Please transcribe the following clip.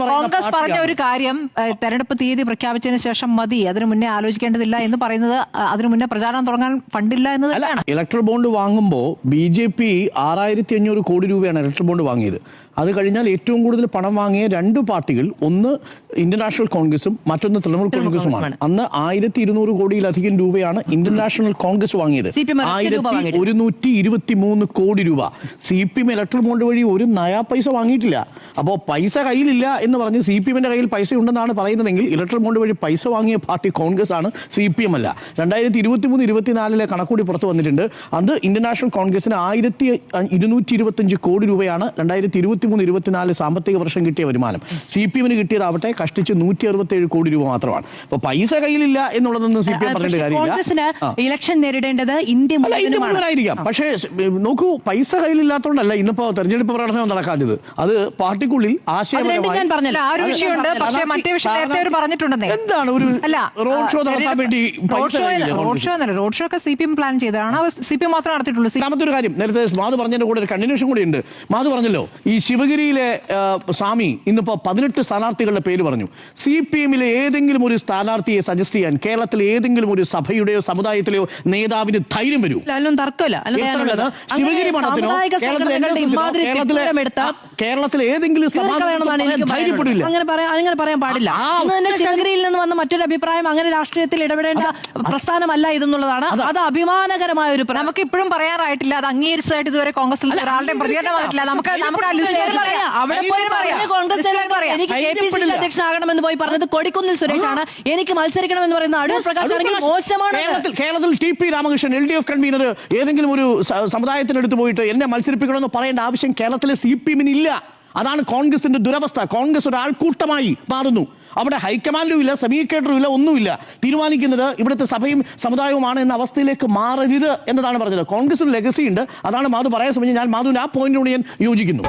കോൺഗ്രസ് പറഞ്ഞ ഒരു കാര്യം തെരഞ്ഞെടുപ്പ് തീയതി പ്രഖ്യാപിച്ചതിന് ശേഷം മതി, അതിനു മുന്നേ ആലോചിക്കേണ്ടതില്ല എന്ന് പറയുന്നത്, അതിനു മുന്നേ പ്രചാരണം തുടങ്ങാൻ ഫണ്ടില്ല എന്ന് തന്നെയാണ്. ഇലക്ട്രൽ ബോണ്ട് വാങ്ങുമ്പോൾ BJP 6500 കോടി രൂപയാണ് ഇലക്ട്രൽ ബോണ്ട് വാങ്ങിയത്. അത് കഴിഞ്ഞാൽ ഏറ്റവും കൂടുതൽ പണം വാങ്ങിയ രണ്ട് പാർട്ടികൾ, ഒന്ന് ഇന്ത്യൻ നാഷണൽ കോൺഗ്രസും മറ്റൊന്ന് തൃണമൂൽ കോൺഗ്രസുമാണ്. അന്ന് 1200 കോടിയിലധികം രൂപയാണ് ഇന്ത്യൻ നാഷണൽ കോൺഗ്രസ് വാങ്ങിയത്. 1123 കോടി രൂപ. CPM ഇലക്ട്രൽ ബോണ്ട് വഴി ഒരു നയാ പൈസ വാങ്ങിയിട്ടില്ല. അപ്പോൾ പൈസ കയ്യിലില്ല എന്ന് പറഞ്ഞ് CPMന്റെ കയ്യിൽ പൈസ ഉണ്ടെന്നാണ് പറയുന്നതെങ്കിൽ ഇലക്ട്രൽ ബോണ്ട് വഴി പൈസ വാങ്ങിയ പാർട്ടി കോൺഗ്രസ് ആണ്, CPM അല്ല. 2023-24 കണക്കൂടി പുറത്തു വന്നിട്ടുണ്ട്. അത് ഇന്ത്യൻ നാഷണൽ കോൺഗ്രസിന് 1225 കോടി രൂപയാണ് 2023-24 സാമ്പത്തിക വർഷം കിട്ടിയ വരുമാനം. CPMന് കിട്ടിയതാവട്ടെ കഷ്ടിച്ച് 167 കോടി രൂപ മാത്രമാണ്. അപ്പൊ പൈസ കയ്യിലില്ല എന്നുള്ളതൊന്നും CPM പറഞ്ഞിട്ട് കാര്യമില്ല. ഇലക്ഷൻ നേരിടേണ്ടത് ഇന്ത്യ മുഴുവനായിരിക്കാം. പക്ഷേ നോക്കൂ, പൈസ കയ്യിലില്ലാത്തതുകൊണ്ടല്ല ഇന്നിപ്പോ തെരഞ്ഞെടുപ്പ് പ്രകടനം നടക്കാത്തത്. അത് പാർട്ടിക്കുള്ളിൽ ആശയപരമായി എന്താണ് ഒരു റോഡ് ഷോ നടത്താൻ വേണ്ടി റോഡ് ഷോ ഒക്കെ CPM പ്ലാൻ ചെയ്തതാണ്, CPM മാത്രമേ നടത്തിയിട്ടുള്ളൂ. രണ്ടാമത്തെ ഒരു കാര്യം, നേരത്തെ മാധു പറഞ്ഞതിന്റെ കൂടെ ഒരു കണ്ടിന്യൂഷൻ കൂടി ഉണ്ട്. മാധു പറഞ്ഞല്ലോ, ഈ ശിവഗിരിയിലെ സ്വാമി ഇന്നിപ്പോ 18 സ്ഥാനാർത്ഥികളുടെ പേര് പറഞ്ഞു. CPMലെ ഏതെങ്കിലും ഒരു സ്ഥാനാർത്ഥിയെ സജസ്റ്റ് ചെയ്യാൻ കേരളത്തിലെ ഏതെങ്കിലും ഒരു സഭയുടെയോ സമുദായത്തിലെയോ നേതാവിന് ധൈര്യം വരൂ? ശിവഗിരി മഠത്തിനോ കേരളത്തിലെ ഏതെങ്കിലും ധൈര്യപ്പെടില്ല. അങ്ങനെ പറയാൻ പാടില്ല. ശിവഗിരിയിൽ നിന്ന് വന്ന മറ്റൊരു അഭിപ്രായം, അങ്ങനെ രാഷ്ട്രീയത്തിൽ ഇടപെടേണ്ട പ്രസ്ഥാനമല്ല ഇതെന്നുള്ളതാണ്. അത് അഭിമാനകരമായ ഒരു, നമുക്ക് ഇപ്പോഴും പറയാറായിട്ടില്ല, അത് അംഗീകരിച്ചതായിട്ട് ഇതുവരെ കോൺഗ്രസിൽ ഒരാളുടെയും പ്രതികരണം വന്നിട്ടില്ല. നമുക്ക് എനിക്ക് KPCC അധ്യക്ഷനാകണമെന്ന് പോയി പറഞ്ഞത് കൊടിക്കുന്നിൽ സുരേഷാണ്. എനിക്ക് മത്സരിക്കണമെന്ന് പറയുന്ന അടൂർ പ്രകാശ് ആണെങ്കിൽ മോശമാണ്. കേരളത്തിൽ TP രാമകൃഷ്ണൻ LDF കൺവീനർ ഏതെങ്കിലും ഒരു സമുദായത്തിനടുത്ത് പോയിട്ട് എന്നെ മത്സരിപ്പിക്കണമെന്ന് പറയേണ്ട ആവശ്യം കേരളത്തിലെ CPMന് ഇല്ല. അതാണ് കോൺഗ്രസിന്റെ ദുരവസ്ഥ. കോൺഗ്രസ് ഒരു ആൾക്കൂട്ടമായി മാറുന്നു. അവിടെ ഹൈക്കമാൻഡും ഇല്ല, സെമി കേഡറും ഇല്ല, ഒന്നുമില്ല. തീരുമാനിക്കുന്നത് ഇവിടുത്തെ സഭയും സമുദായവുമാണ് എന്ന അവസ്ഥയിലേക്ക് മാറരുത് എന്നതാണ് പറഞ്ഞത്. കോൺഗ്രസ് ഒരു ലെഗസി ഉണ്ട്. അതാണ് മാധു പറയാൻ ശ്രമിച്ചത്. ഞാൻ മാധുവിന്റെ ആ പോയിന്റിനോട് ഞാൻ യോജിക്കുന്നു.